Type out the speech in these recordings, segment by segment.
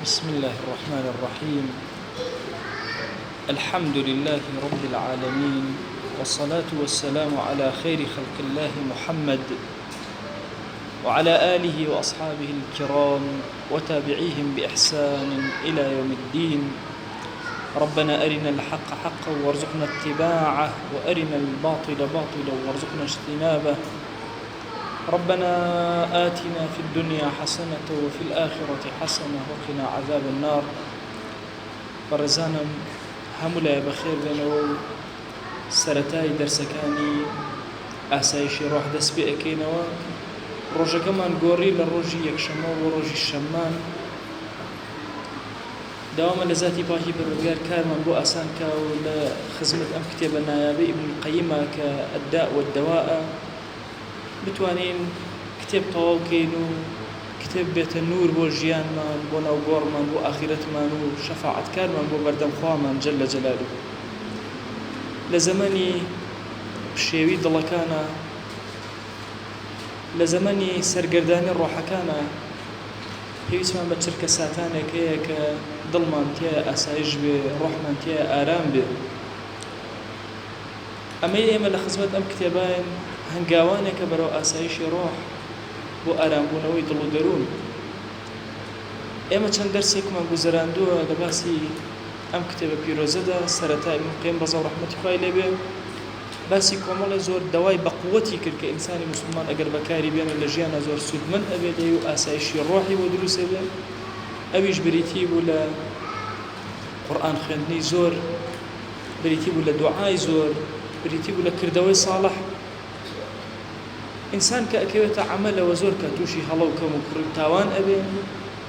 بسم الله الرحمن الرحيم. الحمد لله رب العالمين، والصلاة والسلام على خير خلق الله محمد وعلى آله وأصحابه الكرام وتابعيهم بإحسان إلى يوم الدين. ربنا أرنا الحق حقا وارزقنا اتباعه، وأرنا الباطل باطلا وارزقنا اجتنابه. ربنا آتنا في الدنيا حسنة وفي الآخرة حسنة وقنا عذاب النار. بەڕێزانم هەموو لای بەخێر بێنەوە و سەرەتای دەرسەکانی ئاسایشی ڕۆح دەست پێ ئەکەینەوە. ڕۆژەکەمان گۆڕی لە ڕۆژی یەکشەمە و ڕۆژی شەممان. داوامە لە ذاتی پاکی پەروەردگار کارمان بۆ ئاسان کا و لە خزمەت ئەم کتێبە نایابەی ئیبن القەییمە کە ئەدداء والدەواءە بتوانین کتێب تەواو بکەین و کتێب بێتە نور بۆ ژیانمان، بۆ ناوگۆڕمان، بۆ ئاخیرەتمان و شەفاعەتکارمان بۆ بەردەمخوامان جەل جەلالوه. لە زەمەنی پشێوی دڵەکانە، لە زەمەنی سەرگەردانی ڕۆحەکانە پێویستمان بە چرکە ساتانێک هەیە کە دڵمان تێیە ئاسایش بێ، ڕۆحمان تێیە ئارام بێ. ئەمەی ئێمە لە خزمەت ئەم کتێبان هەنگاوانێکە بەرەو ئاسایشی ڕۆح بۆ ئارامبوونەوەی دڵ و دەروون. ئێمە چەند دەرسێکمان گوزەراندووە لە باسی ئەم کتێبە پیرۆزەدا. سەرەتا ئیبن القەییم ڕەزا و ڕەحمەتی خوای لێبێ باسی کۆمەڵی زۆر دەوای بەقووەتی کرد کە ئینسانی موسڵمان ئەگەر بەکاری بێنە لە ژیانە زۆر سودمەند ئەبێت و ئاسایشی ڕۆحی بۆ دروست ئەبێ. ئەویش بریتی بوو لە قورئان خوێندنی زۆر، بریتی بوو لە دوعای زۆر، بریتی بوو لە کردەوەی ساڵح. ئینسان کە ئەکەوێتە عەمەلەوە زۆر کە تووشی هەڵە و کەم و کوڕی و تاوان ئەبێ.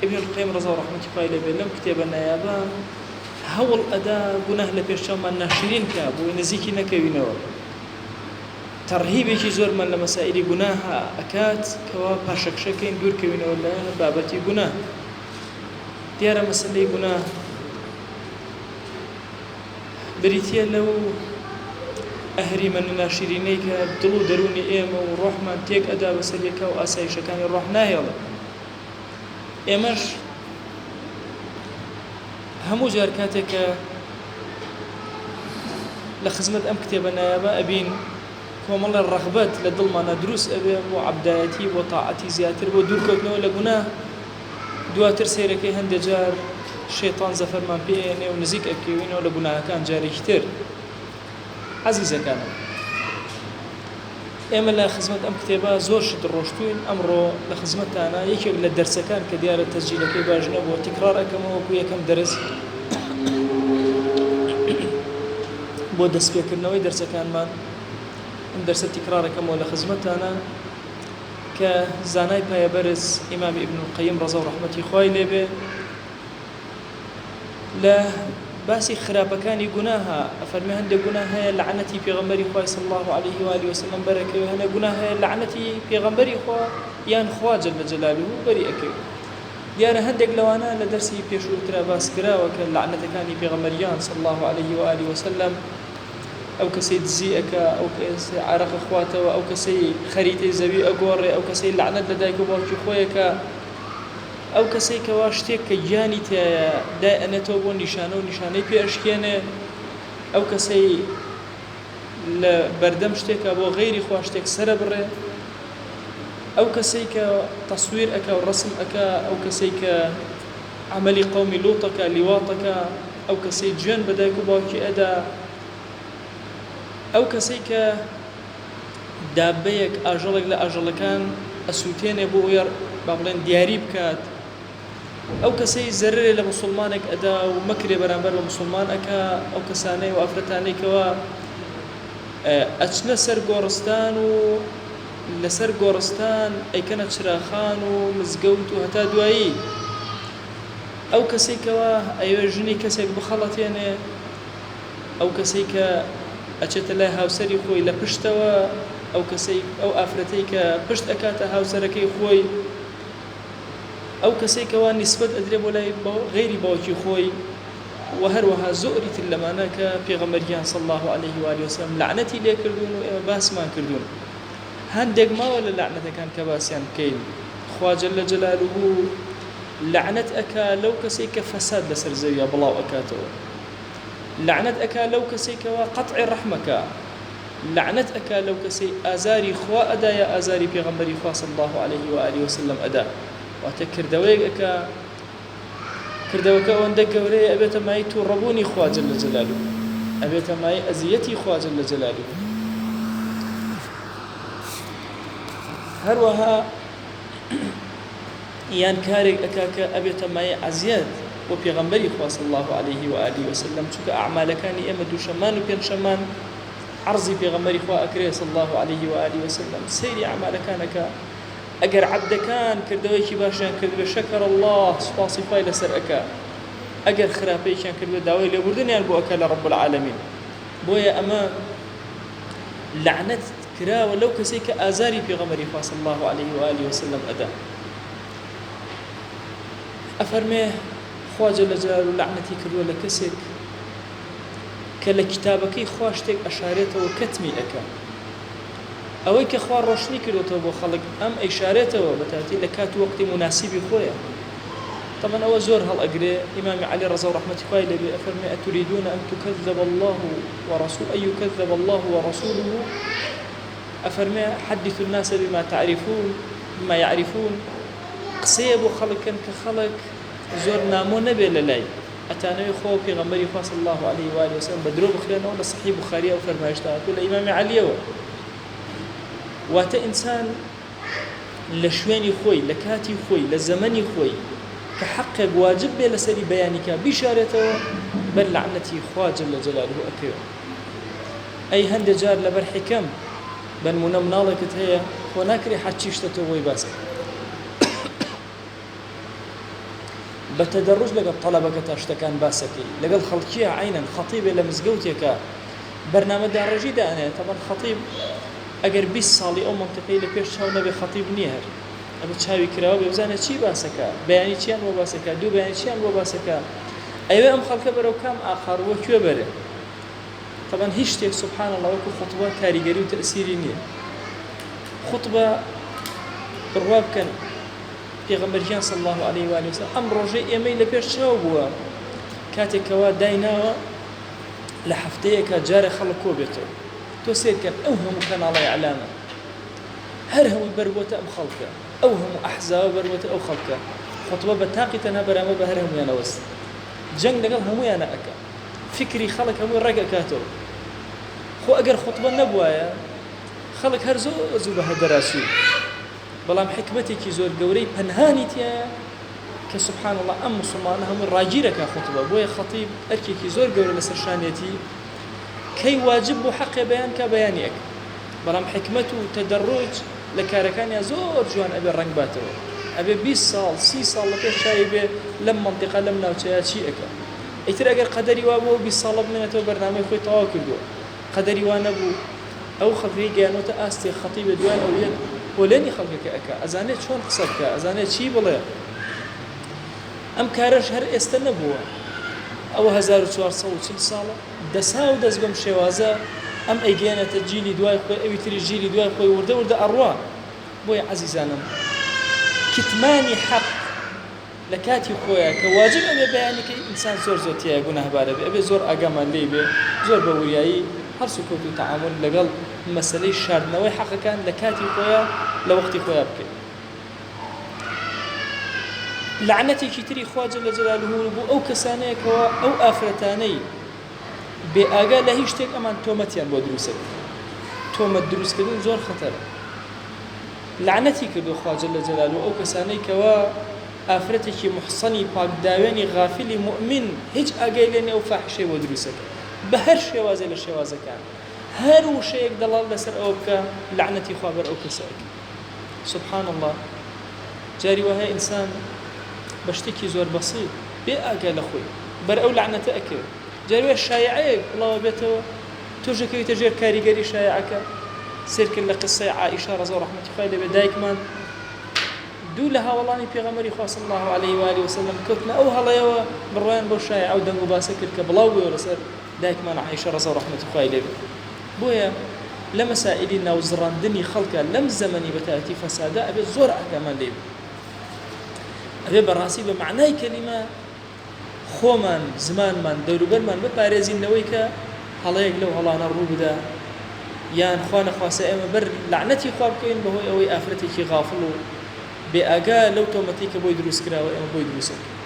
ئیبن القەییم ڕەزا و ڕەحمەتی خوای لێبێ لەم کتێبە نایابە هەوڵ ئەدا گوناه لە پێشچاومان ناشرین کە بۆی نزیکی نەکەوینەوە. تەرهیبێکی زۆرمان لە مەسائیلی گوناه ئەکات کەوا پاشەکشەکەین دوورکەوینەوە لە بابەتی گوناه. دیارە مەسەلەی گوناه بریتیە لەو ئەهریمە ناشرینەی کە دڵ و دەرونی ئێمە و ڕۆحمان تێک ئەدا بەسەریەکە و ئاسایشەکانی ڕۆح ناهێڵێ. ئێمەش هەموو جار کاتێکە لە خزمەت ئەم کتێبە نایابە ئەبین کۆمەڵە ڕەغبەت لە دڵمانە دروست ئەبێ بۆ عەبدایەتی، بۆ تاعەتی زیاتر، بۆ دوورکەوتنەوە لە گوناه. دواتر سەیرەکەی هەندێک جار شەیطان زەفەرمان پێێنێ و نزیک ئەکەوینەوە لە گوناهەکان جارێکی تر. عەزیزەکانم، ئێمە لە خزمەت ئەم کتێبە زۆر شت ڕۆشتوین. ئەمڕۆ لە خزمەتتانە یەکێک لە دەرسەکان کە دیارە تەسجیلەکەی باش نەبووە تیکرار ئەکەمەوە وەکو یەکەم دەرس بۆ دەستپێکردنەوەی دەرسەکانمان. ئەم دەرسە تیکرارەکەمەوە لە خزمەتتانە کە زانای پایەبەرز ئیمامی ئیبن القەییم ڕەزا و ڕەحمەتی خوای لێبێ لە باسی خراپەکانی گوناهە ئەفەرمێ هەندێک گوناه هەیە لەعنەتی پێغەمبەری خوای صلی الله علیه و آله وسلم بەرەکەوێ، هەندێک گوناه هەیە لەعنەتی پێغەمبەری خوا یان خوا جەل جەلالوه بەری ئەکەوێ. دیارە هەندێک لەوانە لە دەرسی پێشووترا باس کراوە کە لەعنەتەکانی پێغەمبەریان صلی الله علیه و آله وسلم ئەو کەسەی دزی ئەکا، ئەو کەسەی عارەق ئەخواتەوە، ئەو کەسەی خەریتەی زەوی ئەگۆڕێ، ئەو کەسەی لەعنەت لە دایک و باوکی خۆیەکە، ئەو کەسەی کەوا شتێک کە گیانی تایە دای ئەنێتەوە بۆ نیشانە و نیشانەی پێ ئەشکێنێ، ئەو کەسەی لە بەردەم شتێکە بۆ غەیری خوا شتێک سەرە بڕێ، ئەو کەسەی کە تەسویر ئەکا و ڕەسم ئەکا، ئەو کەسەی کە عەمەلی قەومی لووتەکە، لیواتەکە، ئەو کەسەی گوێن بە دایک و باوکی ئەدا، ئەو کەسەی کە دابەیەک ئاژەڵێک لە ئاژەڵەکان ئەسووتێنێ بۆ ئەوەی با بڵێن دیاری بکات، ئەو کەسەی زەررێ لە موسڵمانێک ئەدا و مەکرێ بەرامبەر بە موسڵمان ئەکا، ئەو کەسانەی و ئافرەتانەی کەوا ئەچنە سەر گۆڕستان و لەسەر گۆڕستان ئەیکەنە چراخان و مزگەوت و هەتا دوایی، ئەو کەسەی کەوا ئەوێ ژنی کەسێک بخەڵەتێنێ، ئەو کەسەی کە ئەچێتە لای هاوسەری خۆی لە پشتەوە، ئەو کەسەی ئەو ئافرەتەی کە پشت ئەکاتە هاوسەرەکەی خۆی، ئەو کەسەی کەوا نیسبەت ئەدرێ بۆ لای غەیری باوکی خۆی، و هەروەها زۆری تر لەمانە کە پێغەمبەریان صلی الله علیه و آله وسلم لعنەتی لێ کردوون و ئێمە باسمان کردوون. هەندێک ماوە لە لعنەتەکان کە باسییان بکەین. خوا جەل جەلالوه لعنت أكا لو كسيك فساد لسر زويا بلاو أكاتو لعنت أكا لو كسيك وقطع رحمك لعنت أكا لو كسي آزاري خوا أدا يا آزاري بيغمبري خوا صلى الله عليه وآله وسلم أدا وتكر دويك أكا كردوك وندق ولي أبيت ماي توربوني خوا جل جلاله أبيت ماي أزيتي خوا جل جلاله هروها يان كارك أكاك أبيت ماي عزيات وبيغمبري خوا صلى الله عليه وآله وسلم شك أعمال كان يمد شمان وبين شمان عرضي بيغمبري خوا أكريه صلى الله عليه وآله وسلم سيري أعمال كانك أجر عبد كان كردويكي باشان كردو شكر الله سباصفاي لسرأك أجر خرابي كان كردو داوي لبردني أنبو أكل رب العالمين بويا أما لعنت كرا ولو كسيك آزاري في غمري صلى الله عليه وآله وسلم أدا أفرميه خواجه لجلال لعنتي كردو لكسيك كلا كتابك خواشتك أشارته وكتمي أكا أوي كخوار روشني كردوتو بو خلق أم إشارته وبتاتي لكات وقت مناسب خويا طبعا أو زور هالأقري إمام علي رضا رحمة الله عليه أفرمي أتريدون أن تكذب الله ورسوله أن يكذب الله ورسوله أفرمي حدثوا الناس بما تعرفون بما يعرفون قصيب خلق كخلق زور نامو نبي للاي أتانا يخو في غمري صلى الله عليه وآله وسلم بدرو بخلينا ولا صحيح بخاري أو فرمايشتها ولا إمام علي واتا إنسان لشويني خوي لكاتي خوي لزمني خوي كحق واجب بي لسري بيانك بشارته بل لعنتي خوا جل جلاله أكيو أي هند جار لبر حكم بل منامنالك هي وناكري حتشيشتته ويباسك بتدرج لقى طلبك تاشتكان باسكي لقى الخلقية عينا خطيب لمزقوتك برنامج درجي ده أنا طبعا خطيب أجر 20 ساڵی ئەو منطقەی لە پێش چاو نەبێ خەتیب نییە هەر ئەمە چاوی کراوە بێ بزانێت چی باسەکە بەیانی چیان بۆ باسەکە دوو بەیانی چیان بۆ باسەکە ئەوێ ئەم خەڵکە بەرەو کام ئاخاڕوە کوێ بەرێ طبعا هیچ شتێک سبحان الله وەکو خوتبە کاریگەری و تەئسیری نییە خوتبە بڕوا بکەن پێغەمبەریان صلی الله عليه وآله وسلم ئەم ڕۆژەی ئێمەی لە پێش چاو بووە کاتێکەوە دایناوە لە هەفتەیەکە جارێ خەڵک کۆ بێتەوە تو سيركن أوهم كان الله يعلمه هرهم بروته أم خلقه أوهم أحزاب بروته أو خلقه خطبة بتاقي تنابر أما بهرهم يا نوس جنگ نقل هم يا نأكا فكري خلق هم الرجع كاتو خو أجر خطبة نبوايا خلق هرزو زوبه دراسي بلام حكمتي كي زور جوري بنهاني تيا كسبحان الله أم مسلمان هم الراجيرة كخطبة بويا خطيب أركي كي زور جوري لسرشانيتي كي واجب حق بيان كبيانيك بلام حكمته تدرج لكاركان يا زور جوان أبي الرنج باترو أبي 20 سال 6 سال لكي شايبه لم منطقة لم ناوتشيات شيئك ايتر اگر قدري وابو 20 سال بنيته برنامج خوي تواكل دو قدري وانبو أو خفي جانو تأستي خطيب دوان أو يد ولاني خلقك أكا أزانيت شون قصدك أزانيت شي بلا أم كارش هر استنبوه أو 1440 ساڵە دەسا و دەست بەم شێوازە ئەم ئەیگەێنێتە جیلی دوای خۆی ئەوی تری جیلی دوای خۆی وردە وردە ئەڕوا بۆیە عەزیزانم کتمانی حەق لە کاتی خۆیە کە واجب ئەبێ بەیانەکەی ئینسان زۆر تایە گوناهبارە بێ ئەبێ زۆر ئاگامان لێ بێ زۆر بە وریایی هەر سوکوت و تەعامل لەگەڵ مەسەلەی شاردنەوەی حەقەکان لە کاتی خۆیە لە وەختی خۆیە بکەین لعنتي كتري خواجه لجلاله بو أو كسانيك أو آفرتاني بأجا لهيشتك أمان تومتيان بودروسك تومت دروس كدون زور خطر لعنتي كدو خواجه لجلاله أو كسانيك آفرتك محصني باك داويني غافلي مؤمن هيج أجا لني أو فاحشة بودروسك بهر شوازي لشوازة كان هر وشيك دلال لسر أوبك لعنتي خابر أو كساك سبحان الله جاري وهي إنسان بشتكي زور بسيط بأجا لخوي بر أو لعنة أكل جاري الشايعيك الله بيته توجك يتجير كاريجري شايعك سيرك لقصة عائشة رضي الله عنها بدايك من دولها والله في غمري صلى الله عليه وآله وسلم كتنا أو هلا يوا بروان بوشايع أو دنجو باسكر كبلاوي ولا سر دايك من عائشة رضي الله عنها بويا لما سائلين وزران دني خلقا لم زمني بتأتي فسادا أبي زور أكمل لي ئەبێ بەڕاستی بە معنای کەلیمە خۆمان زمانمان دەوروبەرمان بپارێزینەوەی کە هەڵەیەک لەو هەڵانە ڕوو بدە یان خوا نەخواسە ئێمە بەر لعنەتی خوا بکەین بەهۆی ئەوەی ئافرەتێکی غافڵ و بێ ئاگا لەو تۆمەتی کە بۆی دروست کراوە ئێمە بۆی دروست بکەین.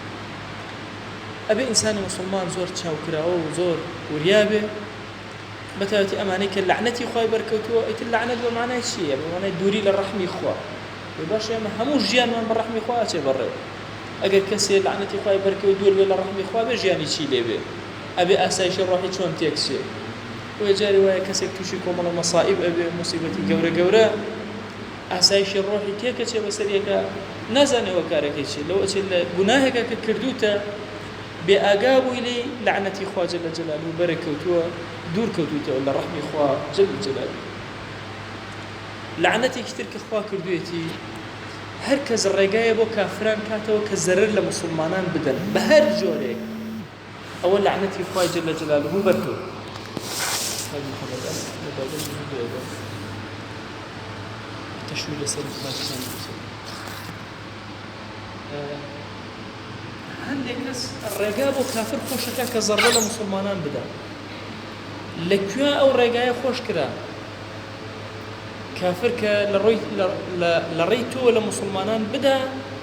ئەبێ ئینسانی موسڵمان زۆر چاوکراوە و زۆر وریابێ بەتایبەتی ئەمانەی کە لعنەتی خوای بەرکەوتووە. ئیتر لعنەت بە معنای چییە؟ بە معنای دووری لە ڕەحمی خوا. باش ئێمە هەموو ژیانمان بە ڕەحمی خوا ئەچێ بەڕێوە. ئەگەر کەسێ لعنەتی خوای بەرکەوت دوور بێ لە ڕەحمی خوا بێ ژیانی چی لێبێ؟ ئەبێ ئاسایشی ڕۆحی چۆن تێکچێ؟ وی جاری وایە کەسێک تووشی کۆمەڵە مەسائب ئەبێ موسیبەتی گەورە ئاسایشی ڕۆحی تێکەچێ بەسەریەکە نازانێەوە کارەکەی چی لەو ئەچێت لە گوناهێکە کە کردوتە بێ ئاگا بووی لێ لعنەتی خوا جەل جەلالوه بەرەکەوتووە دوور کەوتوتەوە لە ڕەحمی خوا جەل جەلالوه. لعنەتێکی تر کە خوا کردوێتی هەر کەس ڕێگایە بۆ کافران کاتەوە کە زەرر لە موسڵمانان بدەن بە هەر جۆرێک ئەوە لعنەتی خوای جەل جەلالوه بەرکەوت. تشويل سر هەندێک کەس ڕێگا بۆ کافر خۆشەکە کە زەڕە لە موسڵمانان بدا. لەکوێ ئەو ڕێگایە خۆش کرا؟ کافر کە لە ڕێی تۆ لە موسڵمانان بدا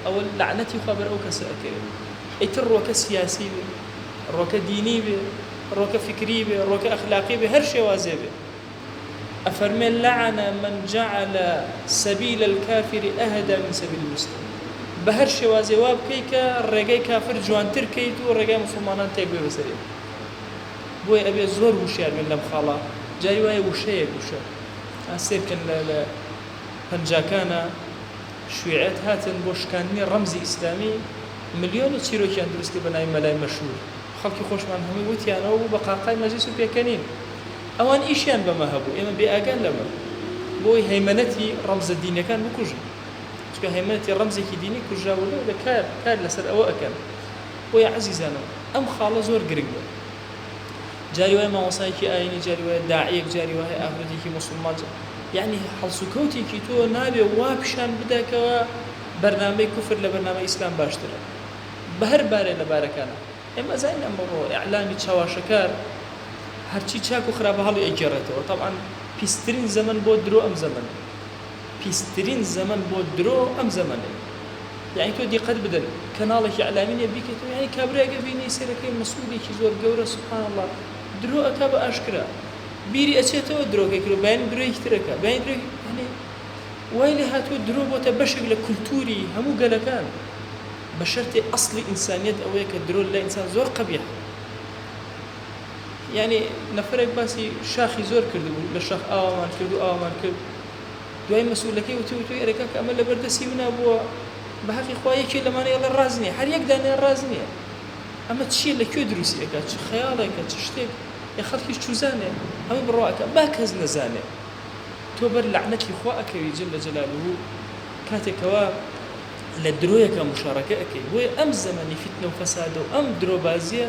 ئەوە لعنەتی خوا بەر ئەو کەسە ئەکەوێت. ئیتر ڕۆکە سیاسی بێ، ڕۆکە دینی بێ، ڕۆکە فکری بێ، ڕۆکە ئەخلاقی بێ، هەر شێوازێ بێ. أفرمي لعن من جعل سبيل الكافر أهدى من سبيل المسلم. بهر شوازي واب كيكا الرقاي كافر جوان تركيت والرقاي مسلمانان تيقوي بسري بوي أبي زور وشيار من لم خالا جاري واي وشيك وشا أسير كان هنجاكانا شويعات هاتن بوشكاني رمزي إسلامي مليون تشيرو كان درستي بناي ملاي مشهور خلقي خوش من همي وتيانا وبقاقاي مجلسو بيكانين ئەوان ئیشیان بەمە هەبوو ئێمە بێئاگان لەمە بۆی هەیمەنەتی ڕەمزە دینەکان بکوژن چکە هەیمەنەتی ڕەمزێکی دینی کوژراوە لە کار لەسەر ئەوە ئەکەن. بۆیە عەزیزانم ئەم خاڵە زۆر گرنگە. جاری وایە مامۆسایەکی ئاینی، جاری وایە داعیەک، جاری وایە ئافرەتێکی موسڵمان، یعنی هەڵسوکەوتێکی تۆ نابێ وا پیشان بدەکەوە بەرنامەی کوفر لە بەرنامەی ئیسلام باشترە بە هەر بارێ لە بارەکانە. ئێمە زانین ئەمڕۆ ئیعلامی چاواشەکار هەرچی چاک و خراپە هەڵی ئەگێڕێتەوە. طبعاً پیسترین زەمن بۆ درۆ ئەم زەمەنە، پیسترین زەمن بۆ درۆ ئەم زەمەنە. یعنی تۆ دیقەت بدەن کەناڵێکی ئەعلامینە بیکەیتەوە، یعنی کابرایەکە بینی سێرەکەی مەسئولێکی زۆر گەورە سوبحان الله درۆ ئەکا بە ئاشکرا بیری ئەچێتەوە درۆکەی کرد بەیانی درۆیەکی ترەکە بەیانی درۆی یعنی وای لێ هاتووە درۆ بۆتە بەشێک لە کولتوری هەموو گەلەکان بە شەرتی ئەسڵی ئینسانیەت ئەوەیە کە درۆ لە ئینسان زۆر قەبیح. يعني نفرك باسي شاخي زور كردو للشاخ آوامان كردو آوامان كرد دوای مسئولەکەی وتوی ئەرێکا کە ئەمە لە بەردەسی منە بووە بە حەقی خوا یەکێ لەمانە ئێڵە ڕاز نییە، هەر یەک دانێ ڕاز نییە. ئەمە چییە لەکوێ دروستی ئەکات؟ چ خەیاڵێکە، چ شتێک یە خەڵکیش چوزانێ هەمووی بڕواکە با کەس نەزانێ. تۆ بەر لعنەتی خوا ئەکەوی جل جەلالوه کاتێکەوە لە درۆیەکە مشارەکە ئەەکەی. بۆیە ئەم زەمەنی فیتنە و فەسادە و ئەم درۆبازیە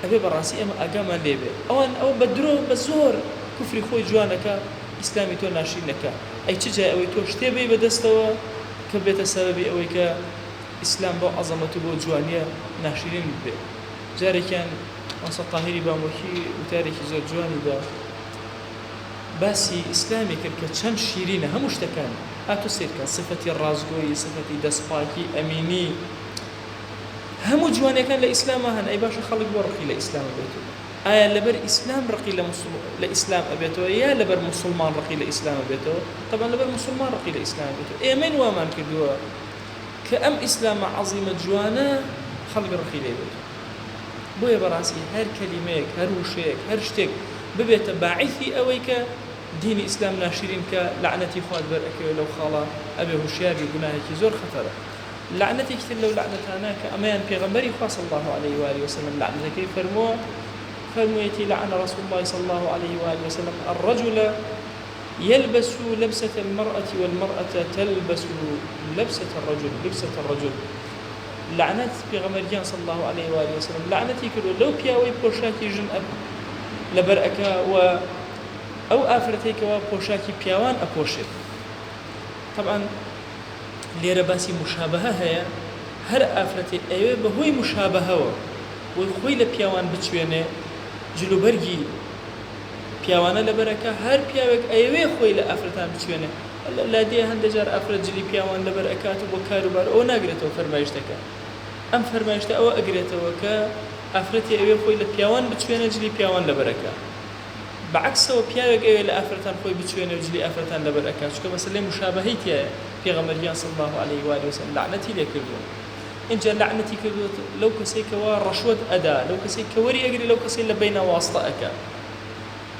ئەبێ بەڕاستی ئەمە ئاگامان لێبێ. ئەوان ئەو بە درۆ بە زۆر کوفری خۆی جوانەکە ئیسلامی تۆ ناشرینەکە. ئەی چ جای ئەوەی تۆ شتێ بێ بەدەستەوە کە بێتە سەبەبی ئەوەی کە ئیسلام بۆ عەزەمەت و بۆ جوانیە ناشرین بێ. جارێکیان ئەنسە تاهیری بامۆکی وتارێکی زۆر جوانی دا باسی ئیسلامی کرد کە چەند شیرینە هەموو شتەکان هاتو سیرکە سفەتی ڕازگۆیی، سفەتی دەستپاکی، ئەمینی، هەموو جوانەکان لە ئیسلامە هەن. ئەی باشە خەڵک بۆ ڕقی لە ئیسلام بێتەوە. ئایا لەبەر ئیسلام ڕقی لە ئیسلام ئەبێتەوە یا لەبەر موسڵمان ڕقی لە ئیسلام ئەبێتەوە؟ طبعا لەبەر موسڵمان ڕقی لە ئیسلام ئەبێتەوە. ئێمە وامان کردووە کە ئەم ئیسلامە عەزیمە جوانە خەڵک ڕقی لێ بێتەوە. بۆیە بەڕاستی هەر کەلیمەیەک، هەر وشەیەک، هەر شتێک ببێتە باعیثی ئەوەی کە دینی ئیسلام ناشرین کە لعنەتی خوات بەر ئەکەوێت لەو خاڵە ئەبێ هوشیاری گوناهێکی زۆر خەتەرە. لعنتك كتير لو لعنتنا كأمان بيغمبري صلى الله عليه وآله وسلم لعنتك فرمويتي لعن رسول الله صلى الله عليه وآله وسلم الرجل يلبس لبسة المرأة والمرأة تلبس لبسة الرجل لعنت بيغمبري صلى الله عليه وآله وسلم لعنتي كلو لو بياوي بوشاكي جن أب لبرأكا و أو آفرتيك وبوشاكي بياوان أبوشي. طبعا لێرە باسی مشابهە هەیە، هەر ئافرەتی ئەوێ بەهۆی مشابەهەوە وی خۆی لە پیاوان بچوێنێ جلوبەرگی پیاوانە لەبەرەکە هەر پیاوێک ئەوێ خۆی لە ئافرەتان بچوێنێ لا دێ هەندێک جار ئافرەت جلی پیاوان لەبەر ئەکات و بۆ کاروبار ئەوە ناگرێتەوە فەرمایشتەکە ئەم فەرمایشتە ئەوە ئەگرێتەوە کە ئافرەتی ئەوێ خۆی لە پیاوان بچوێنە جلی پیاوان لەبەرەکە بعکسەوە پیاوێک ئەوێ لە ئافرەتان خۆی بچوێنێ و جلی ئافرەتان لەبەرەکە چونکە مەسەلەی مشابهەی تایە پێغەمبەریان صلی الله عليه و آله وسلم لعنەتی لێ کردووە اینجا لعنەتی کردووە لەو کەسێک کەوا ڕەشوەت ئەدا لەو کەسێک کە وەری ئەگری لەو کەسێک لە بینە واسطە ئەکا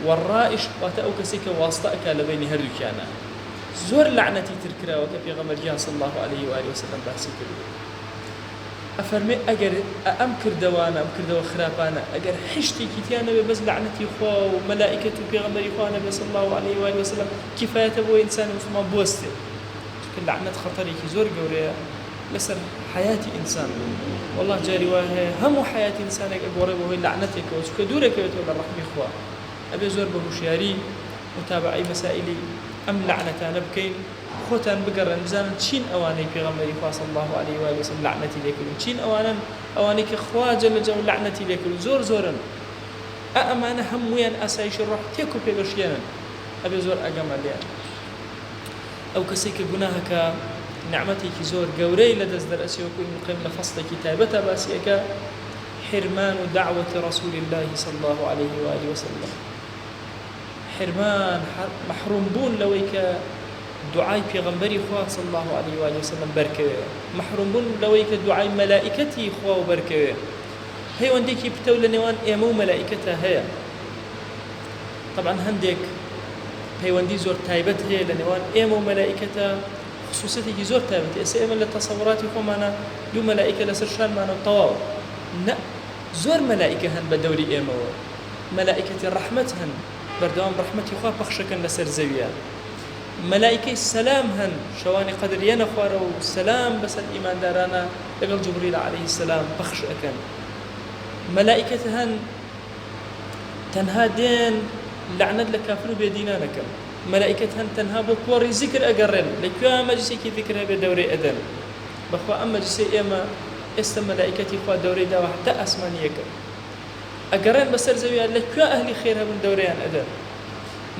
والرائش واتە ئەو کەسێک کە واسطە ئەکا لە بینی هەردووکیانە زۆر لعنەتی تر کراوە کە پێغەمبەریان صلی الله عليه و آله وسلم باسی کردووە ئەفەرمێ ئەگەر ئەم کردەوانە ئەم کردەوە خراپانە ئەگەر حشتێکی تیانە بێ بەس لعنەتی خوا و مەلائکەت و پێغەمبەری خوا نەبێ صلی الله عليه و آله وسلم کفایەتە بۆ ئینسانی مسلمان بوەستێ چونکە لعنەت خەتەرێکی زۆر گەورەیە لەسەر حیاتی ئینسان والله جاری وایە هەیە هەموو حیاتی ئینسانێک ئەگۆڕێ بەهۆی لعنەتێکەوە چونکە دوورەکەوێتەوە لە ڕەحمی خوا ئەبێ زۆر بە هوشیاری متابعەی مەسائلی ئەم لعنەتانە بکەین خۆتان بگەڕن بزانن چین ئەوانەی پێغەمبەری خوا صلی الله عليه و آله وسلم لعنەتی لێکردن چین ئەوانن ئەوانەی کە خوا جەل جەلاله لعنەتی لێکردن زۆر زۆرن ئەمانە هەموویان ئاسایشی ڕۆح تێک و پێگەشتیانن ئەبێ زۆر ئەگەمە لێیان ئەو کەسێک کە گوناهەکە نعمەتێکی زۆر گەورەی لەدەست دەرئەچێ وەکو ئیبن قەیم لە فەسڵێکی تایبەتە باسیەکە حرمان دعوة رسول الله صلى الله عليه وآله وسلم حرمان محروم بون لەوەی کە دعای پێغەمبەری خوا صلی الله عليه وآله وسلم بەرکەوێ محروم بون لەوەی کە دعای مەلائکەتی خوا و بەرکەوێ هەیوەندێکی پتە و لە نێوان ئێمە و مەلائکەتە هەیە طبعا هەندێک پەیوەندی زۆر تایبەت هەیە لە نێوان ئێمە و مەلائکەتە خصوصەتێکی زۆر تایبەت ئێستا ئێمە لە تەسەووراتی خۆمانە دوو مەلائکە لەسەر شانمانە و تەواو نە زۆر مەلائکە هەن بە دەوری ئێمەوە مەلائکەتی ڕەحمەت هەن بەردەوام ڕەحمەتی خوا پەخشەکەن لەسەر زەویە مەلائکەی سەلام هەن شەوانی قەدریانە خوارە و سەلام بەسەر ئیماندارانە لەگەڵ جوبریل عەلەیهی السەلام پەخش ئەکەن مەلائکەت هەن تەنها دێن لعنەت لە کافر و بێدینانەکەن مەلائکەت هەن تەنها بۆ کۆڕی زیکر ئەگەڕێن لەکوێ مەجلیسێکی ذیکر هەبێ دەورەی ئەدەن بەخوا ئەم مەجلیسەی ئێمە ئێستا مەلائکەتی خوا دەورەی داوە حتا ئاسمانیەکە ئەگەڕێن بەسەر زەویە لەکوێ ئەهلی خێر هەبن دەورەیان ئەدەن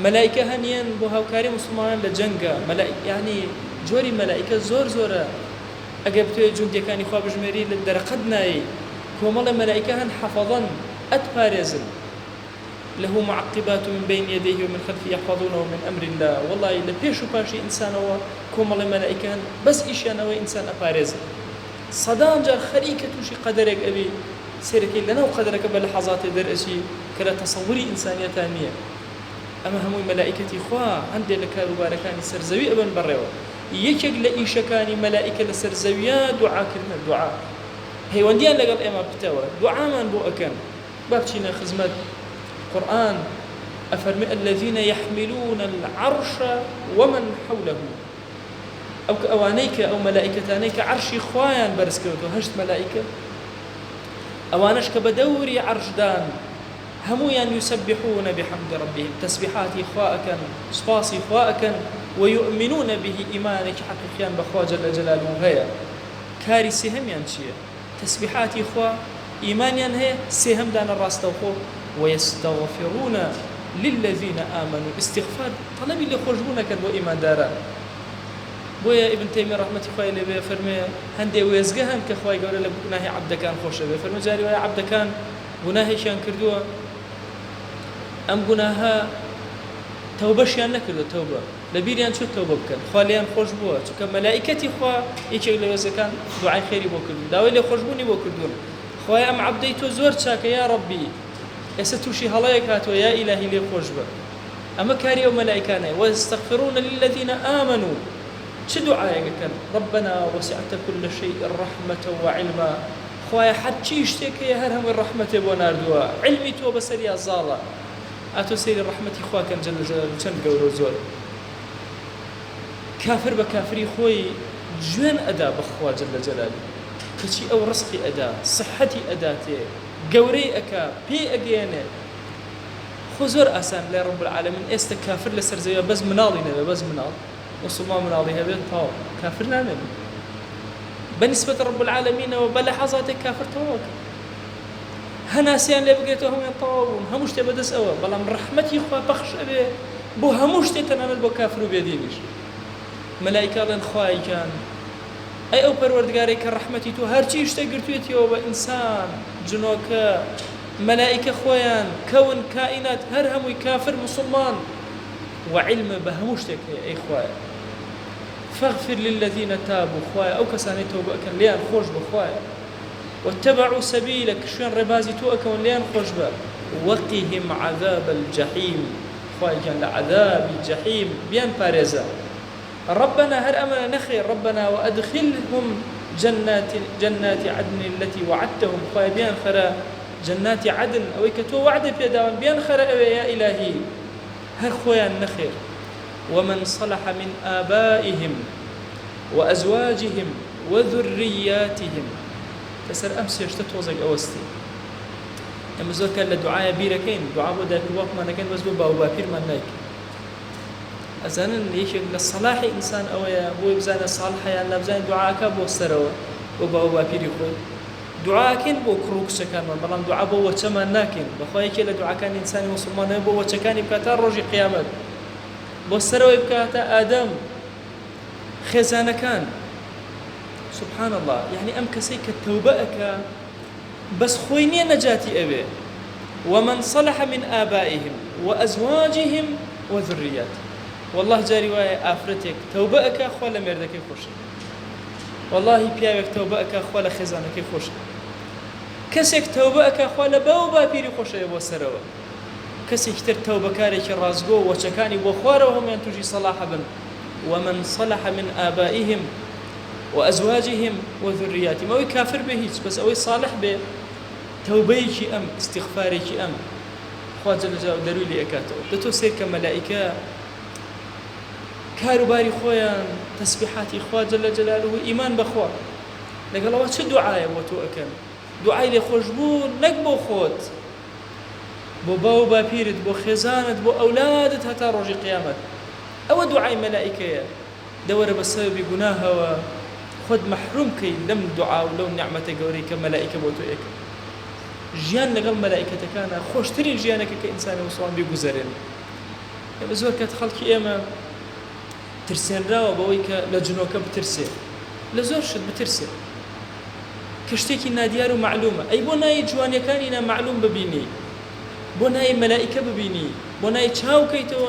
مەلائکە هەنیان بۆ هاوکاری مسلمانان لە جەنگە یعنی جۆری مەلائکە زۆر زۆرە ئەگەر بتوێ جوندەکانی خوا بژمێری لە دەرەقەت نایی کۆمەڵە مەلائکە هەن حەفەظەن ئەتپارێزن له معقبات من بين يديه ومن خلفه يحفظونه من أمر الله والله لبيش وباشي إنسان هو كومل ملائكة بس إيشان هو إنسان أبارز صدام جار خريكة وشي قدرك أبي سيركي لنا وقدرك بلحظات درسي كلا تصوري إنسانية تامية أما هم ملائكة إخوة عندي لك رباركاني سرزوي أبن بريو يكيك لإيشكاني ملائكة لسرزويا دعاء كلمة دعاء هيوانديان لقل إما بتاوى دعاء من بو أكن بابتنا خزمت القرآن أفرمي الذين يحملون العرش ومن حوله أو كأوانيك أو ملائكتانيك عرشي خوايان برسكوتو هشت ملائكة أوانش كبدوري عرش دان همويان يسبحون بحمد ربهم تسبيحات إخواءك صفاصي إخواءك ويؤمنون به إيمانك حقيقيا بخوا جل جلاله هيا كاري سهم ينشي تسبيحات إخواء إيمانيا هي سهم دان الراس توخو ويستغفرون للذين آمنوا استغفار طلب اللي خرجونا كان بو إيمان دارا بويا ابن تيمية رحمة الله عليه فرمي هندي ويزقهم كخواي قالوا له بناهي عبد كان خوش به فرمي جاري ويا عبد كان بناهي شان كردوه أم بناها توبة شان نكردو توبة لبيريان شو توبة بكن خواليان خوش بوا شو كملائكتي خوا يجي له كان دعاء خيري بو كردو داوي اللي خرجوني بو كردون خوايا أم عبدي تو زور شاك يا ربي يستوشي هلايك هاتوا يا إلهي لي خوش بوا أما كاري وملائكاني واستغفرون للذين آمنوا شو دعائك كان ربنا وسعت كل شيء رحمة وعلما خوايا حد شي يشتكي يا هرهم الرحمة بونار دوا علمي تو بسر يا زالة أتو سير الرحمة خوا كان جل جلاله چند قولو زور كافر بكافري خوي جوان أدا بخوا جل جلاله كشي أو رزقي أدا صحتي أداتي قوري أكا بي أجيانه خزور أسان لرب العالمين استكافر لسر زي بس مناضي نبي بس مناض وصل ما مناضي هبين طاو كافر نعمل بنسبة رب العالمين وبلحظاتك كافر توك هناسيان لي بقيتو هم يطاوون هموش تبدس أوا بلا من رحمتي خوا بخش أبي بو هموش تتنانا بو كافر بيدينيش ملائكة لن خواهي كان أي أو پروردگاري كرحمتي تو هرچي اشتاقرتويتي وبا إنسان جنوكا ملائكة خويان كون كائنات هر هموي كافر مسلمان وعلم بهموشتك أي خوايا فاغفر للذين تابوا خوايا أو كساني توبة أكن ليان خوش بخوايا واتبعوا سبيلك شوين ربازي تو أكن ليان خوش با وقهم عذاب الجحيم خوايا كان لعذاب الجحيم بيان باريزا ربنا هر أمنا نخير ربنا وأدخلهم جنات عدن التي وعدتهم خوايا بيان خرا جنات عدن أو كتو وعد في داون بيان خرا يا إلهي هر خويا النخير ومن صلح من آبائهم وأزواجهم وذرياتهم تسر أمس يشتتوزق أوستي أما زور كان لدعاء بيركين دعاء بودا في الوقت ما نكين بس بو بابير ما نايك أزانا يشك للصلاح إنسان أويا بو يبزانا صالحة يعني لبزانا دعاء كابو السروا وبو بابير يخوي دعاء كين بو كروك شكان من بلان دعاء بو وچما ناكين بخواهي كي لدعاء كان إنسان مسلمان بو وچكاني بكاتار روجي قيامت بو السروا بكاتا آدم خزانة كان سبحان الله يعني أم كسيك التوبأك بس خويني نجاتي أبي ومن صلح من آبائهم وأزواجهم وذرياتهم والله جاري واي آفرتك توبأك خوال مردك خوش والله بيابك توبأك خوال خزانك خوش كسيك توبأك خوال باوبا بيري خوش يبو سروا كسيك تر توبكاريك رازقو وشكاني بخواره وهم ينتجي صلاح بن ومن صلح من آبائهم وأزواجهم وذرياتهم أو كافر به بس أو صالح به توبيك أم استغفارك أم خواج جل جلاله دروي لي أكاتو دتو سير كملائكة كاروباري خويا تسبيحاتي خواج جل جلاله إيمان بخوا لقال الله شو دعاء وتو أكن دعاء لي خوشبون نقبو خوت بو باو بابيرد بو خزانة بو أولادت هتا روجي قيامت أو دعاء ملائكة دور بسبب جناها خد محروم كي لم دعاء ولو نعمة جوري كملائكة بوتو إيك جيان لقل ملائكة كان خوش تري جيانك كإنسان وصوان بيجوزرين بزور كتخلك إيما ترسين راو بويك لجنوك بترسي لزور شد بترسي كشتيكي ناديار معلومة أي بناي جواني كاننا معلوم ببيني بناي ملائكة ببيني بناي تشاو كيتو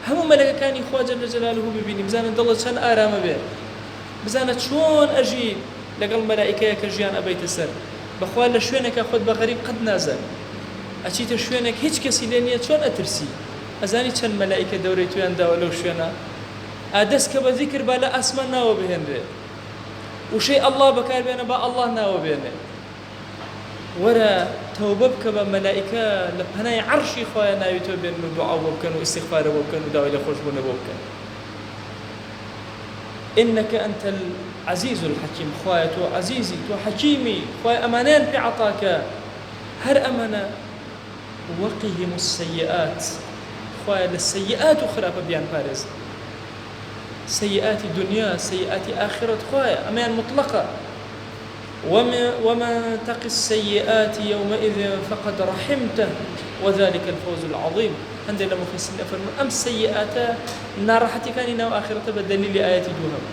هم ملائكة كاني خواجه جلاله ببيني بزانا دالله شان آرام به بزانا شون أجي لقل ملائكة كجيان أبيت السر بخوال لشوينك أخذ بغريب قد نازل أشيت شوينك هيج كسي لينيا شون أترسي أزاني كان ملائكة دوريتو يندا ولو شوينا أدسك بذكر بالا أسماء ناو بهنره وشيء الله بكار بينا با الله ناو بينه ورا توببك بملائكة لبناي عرشي خويا ناوي توبين دعاء وبكن واستغفار وبكن ودعاء إلى خوش بنا وبكن إنك أنت العزيز الحكيم خويا تو عزيزي تو حكيمي خويا أمانين في عطاك هر أمانة وقهم السيئات خويا للسيئات أخرى بيان بارز سيئات الدنيا سيئات آخرة خويا أمان مطلقة ومن تق السيئات يومئذ فقد رحمته وذلك الفوز العظيم عندنا لما في السنة فرمون أم السيئات نار حتى كان ناو آخرة بالدليل آيات دوهم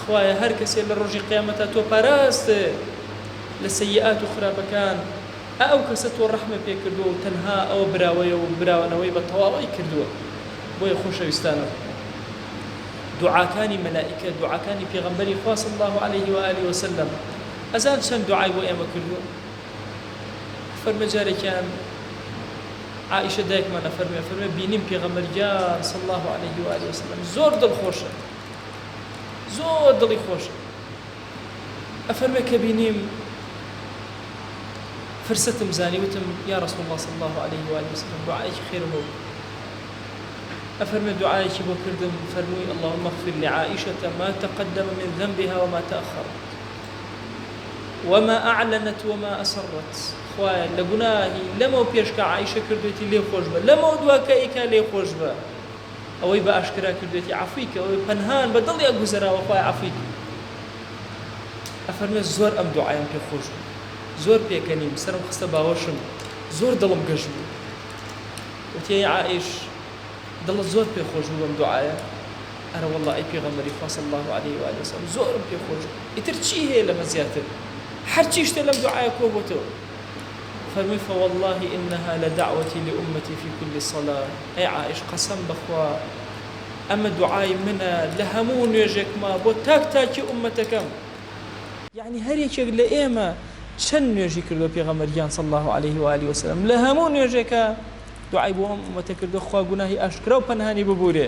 خوايا هر كسي للرجي قيامته تو باراست للسيئات أخرى بكان أو كست والرحمة بيكردو تنها أو براوي وبراونوي بالطواوي كردو بوي خوش يستانو دعاء كان ملائكة دعاء كان في غنبري خواه صلى الله عليه وآله وسلم أزال شن دعاء بو أيما كردو فرمجاري كان عائشة دايك ما فرمي بينيم في غنبري صلى الله عليه وآله وسلم زور دل خوشة زور دل خوشة أفرمي كبينيم فرست مزاني وتم يا رسول الله صلى الله عليه وآله وسلم دعائك خير مو أفرمي دعائك بو كردم فرمي اللهم اغفر لعائشة ما تقدم من ذنبها وما تأخر وما أعلنت وما أسرت خوايا لقناهي لما بيشك عائشة كردوتي ليه خوشبة لما دواكايكا ليه خوشبة أوي بأشكرا كردوتي عفويك أوي بنهان بدل يا جزرا وخوايا عفويك ئەفەرمێ زۆر ئەم دوعایم پێ خۆش بوو زۆر پێکەنیم سەرم خستە باوەشم زۆر دڵم گەشت بوو وتی ئەی عائیش دڵت زۆر پێ خۆش بوو بەم دوعایە ئەرە وەڵڵا ئەی پێغەمبەری خوا صلی الله عليه وآله وسلم زۆرم پێ خۆش بوو ئیتر چی هەیە لەمە زیاتر هەرچی شتێ لەم دوعایە کۆ بۆتەوە فەرمی فوالله إنها لدعوتي لأمتي في كل صلاة أي عائش قسم بخوا أما دعاي منا لهمون يجيك ما بو تاك تاكي أمتكم يعني هر يكيك لإيما چەند نوێژی کردو پێغەمبەریان صلی الله عليه وآله وسلم لە هەموو نوێژێکە دوعای بۆ ئەم ئومەتە کردو خوا گوناهی ئاشکرا و پەنهانی ببورێ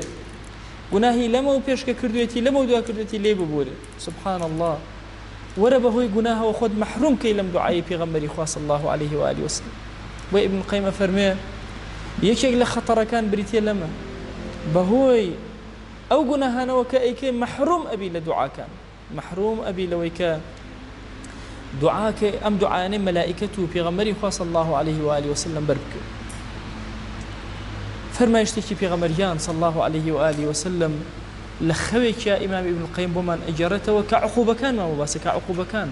گوناهی لەمە و پێشکە کردوێتی لەمە و دوا کردوێتی لێ ببورێ سبحان الله وەرە بەهۆی گوناهەوە خۆت مەحروم کەی لەم دوعای پێغەمبەری خوا صلی الله عليه وآله وسلم بۆ ئیبن قەیم فەرمێ یەکێک لە خەتەرەکان بریتیە لەمە بەهۆی ئەو گوناهانەوە کە ئەیکەی مەحروم ئەبی لە دوعاکان مەحروم ئەبی لەوەی کە دعاك أم دعاني ملائكته في غمري صلى الله عليه وآله وسلم بربك فرما يشتكي في غمريان صلى الله عليه وآله وسلم لخويك يا إمام ابن القيم بمن أجرته وكعقوبة كان ما مباس كعقوبة كان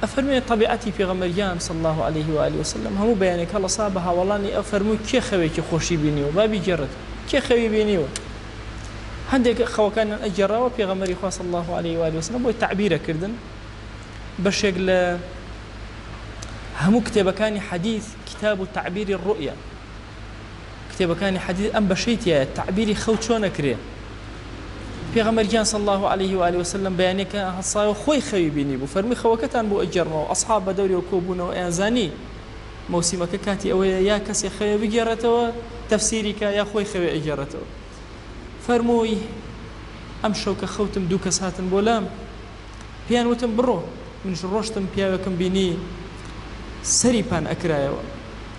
أفرمي طبيعتي في غمريان صلى الله عليه وآله وسلم هم بيانك الله صابها والله أفرمي كي خويك خوشي بيني وبابي جرت كي خوي بيني هندك خو كان أجره وفي غمري صلى الله عليه وآله وسلم والتعبير كردن بشيك ل همو كتابكاني حديث كتاب تعبير الرؤيا كتابكاني حديث أم بشيتيا تعبيري خوتشونا كري في غمرجان صلى الله عليه وآله وسلم بيانك هالصايو خوي خوي بيني بو فرمي خوكتان بو أجرنا وأصحاب بدوري وكوبونا وأنزاني موسمك كاتي أو يا كسي خوي بجرته تفسيرك يا خوي خوي أجرته فرموي أمشوك خوتم دوكس هاتن بولام بيان وتم برو من ڕۆشتم پیاوێکم بینی سەری پان ئەکرایەوە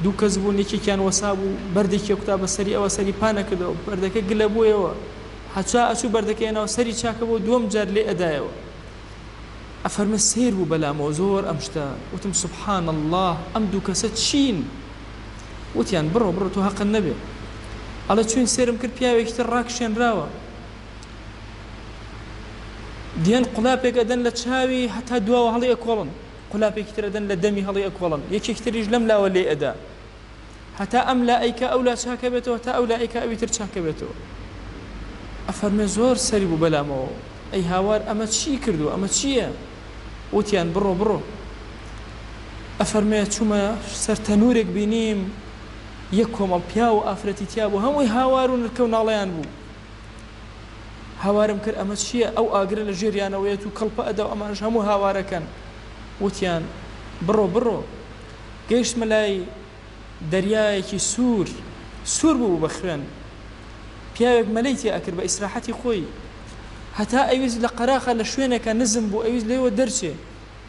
دوو کەس بوون یەکێکیان وەسا بوو بەردێکی کوتا بە سەری ئەوە سەری پانەکردەوە بەردەکە گلە بوویەوە هەچا ئەچوو بەردەکەیەنەوە سەری چاکە بۆ دووەم جار لێ ئەدایەوە ئەفەرمە سیر بوو بەلامەوە زۆر ئەم شتە وتم سبحان الله ئەم دوو کەسە چین وتیان بڕۆ بڕۆ تۆ هەقت نەبێ ئەڵە چوین سێرم کرد پیاوێکی تر ڕاکشێنراوە دیان قولاپێک ئەدەن لە چاوی هەتا دواوە هەڵی ئەکۆڵن قولاپێکی تر ئەدەن لە دەمی هەڵی ئەکۆڵن یەکێک تریش لەم لاوە لێ ئەدا هەتا ئەم لائیکە ئەو لا چاکە بێتەوە تا ئەو لائیکە ئەوی تر چاکە بێتەوە ئەفەرمێ زۆر سەری بوو بەلامەوە ئەی هاوار ئەمە چی کردو ئەمە چییە وتیان بڕۆ بڕۆ ئەفەرمێ چوومە سەر تەنورێک بینیم یەک کۆمەڵ پیا و ئافرەتی تیا بوو هەمووی هاوار و نرکە و ناڵەیان بوو هاوارم کرد ئەمە چییە ئەو ئاگرە لە ژێریانەوەیەت و کەڵپە ئەدا و ئەمانش هەموو هاوارەکەن وتیان بڕۆ بڕۆ گەیشتمە لای دەریایەکی سوور بوو بە خوێن پیاوێک مەلەی تێ ئەکرد بە ئیسراحەتی خۆی هەتا ئەویست لە قەراخە لە شوێنێکە نزم بوو ئەویست لێوە دەرچێ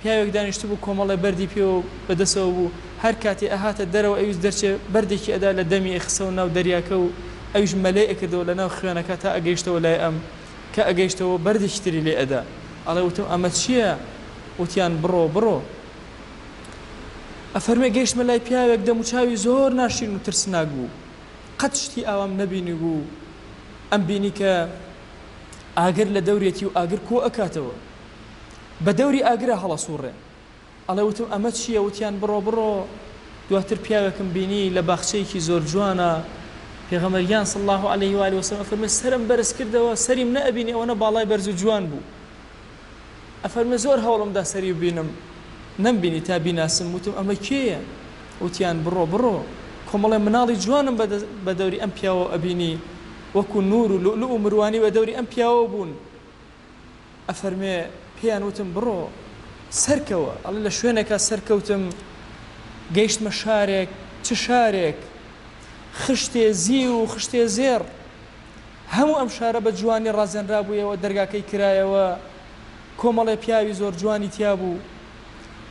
پیاوێک دانیشت بوو کۆمەڵی بەردی پێوە بەدەسەوە بوو هەر کاتێ ئەهاتە دەرەوە ئەویست دەرچێ بەردێکی ئەدا لە دەمی ئەخسەوە ناو دەریاکە و ئەویش مەلەی ئەکردەوە لە ناو خوێنەکە تا ئەگەیشتەوە لای ئەم کە ئەگەیشتەوە بەردێکی تری لێ ئەدا ئەڵێ وتم ئەمە چییە وتیان بڕۆ بڕۆ ئەفەرمێ گەیشتمە لای پیاوێک دەم و چاوی زۆر ناشرین و ترسناک بوو قەت شتی ئاوام نەبینی بوو ئەم بینی کە ئاگر لە دەورێتی و ئاگر کۆ ئەکاتەوە بە دەوری ئاگرە هەڵە سوڕێ ئەڵێ وتم ئەمە چییە وتیان بڕۆ بڕۆ دواتر پیاوێکم بینی لە باخچەیەکی زۆر جوانە پێغەمبەریان صلی الله عليه و آله وسلم ئەفەرمێ سەرم بەرز کردەوە سەریم نەئەبینی ئەوەنە باڵای بەرز و جوان بوو ئەفەرمێ زۆر هەوڵمدا سەری ببینم نەمبینی تا بیناسم وتم ئەمە کێیە وتیان بڕۆ بڕۆ کۆمەڵێ مناڵی جوانم بە دەوری ئەم پیاوە ئەبینی وەکو نور و لؤلؤ و مروانی بە دەوری ئەم پیاوە بوون ئەفەرمێ پێیان وتم بڕۆ سەرکەوە ئەڵێ لە شوێنێکە سەرکەوتم گەیشتمە شارێک چ شارێک خشتێ زی و خشتێ زێر هەموو ئەم شارە بە جوانی ڕازێنرا بوویەوە دەرگاکەی کرایەوە کۆمەڵێ پیاوی زۆر جوانی تیا بوو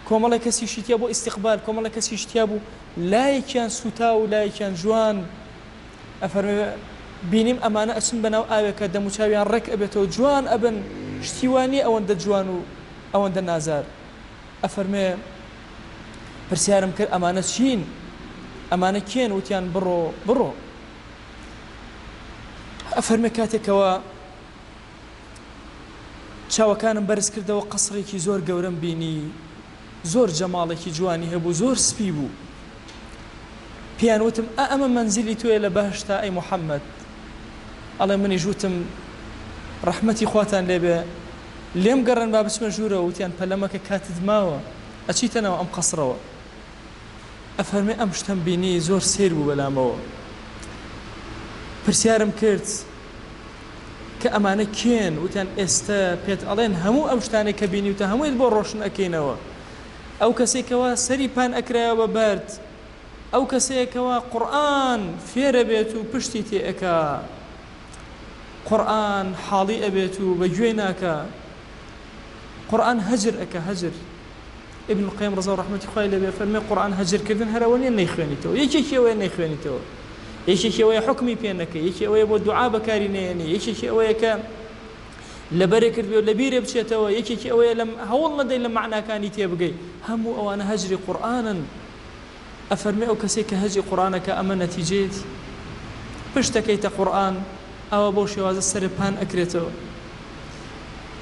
کۆمەڵێ کەسیشی تیا بۆ ئیستیقبال کۆمەڵێ کەسیش تیا بوو لایەکیان سوتا و لایەکیان جوان ئەفەرمێ بینیم ئەمانە ئەچن بەناو ئاوێکە دەموچاویان ڕێک ئەبێتەوە جوان ئەبن شتیوانی ئەوەندە جوان و ئەوەندە نازار ئەفەرمێ پرسیارم کرد ئەمانە چین ئەمانە کێن وتیان بڕۆ بڕۆ ئەفەرمێ کاتێکەوە چاوەکانم بەرز کردەوە قەسڕێکی زۆر گەورەم بینی زۆر جەماڵێکی جوانی هەبوو زۆر سپی بوو پێیان وتم ئەمە مەنزیلی تۆیە لە بەهشتا ئەی موحەممەد ئەڵێ منیش وتم ڕەحمەتی خواتان لێبێ لێم گەڕن با بچمە ژوورەوە وتیان پەلەمەکە کاتت ماوە ئەچیتەنەوە ئەم قەسڕەوە ئەفەرمێ ئەم شتم بینی زۆر سیر بوو بەلامەوە پرسیارم کرد کە ئەمانە کێن وتیان ئێستا پێت ئەڵێن هەموو ئەم شتانێک کە بینی وتە هەموویت بۆ ڕۆشن ئەکەینەوە ئەو کەسێکەوە سەری پان ئەکرایەوە بە بەرد ئەو کەسێکەوە قورئان فێرە بێت و پشتی تێ ئەکا قورئان حاڵی ئەبێت و بەگوێ ناکە قورئان هەجر ئەکە هەجر ابن القيم رضا ڕەحمەتی خوای لێبێ فەرمێ قورئان هەجرکردن هەرەوە نیە نەیخوێنیتەوە یەکێکی ئەوەیە نەیخوێنیتەوە یەکێکی ئەوەیە حکمی پێ نەکەی یەکی ئەوەیە بۆ دوعا بەکاری نێنی یەکێکی ئەوەیە کە لەبەرێ کردبێ و لەبیرێ بچێتەوە یەکێکی ئەوەیە لەم هەوڵ نەدەی لە معناکانی تێبگەی هەموو ئەوانە هەجری قورئانن ئەفەرمێ ئەو کەسێک کە هەجری قورئانەکە ئەمە نەتیجەیەتی پشتەکەیتە قورئان ئەوە بۆ شێوازە سەر پان ئەکرێتەوە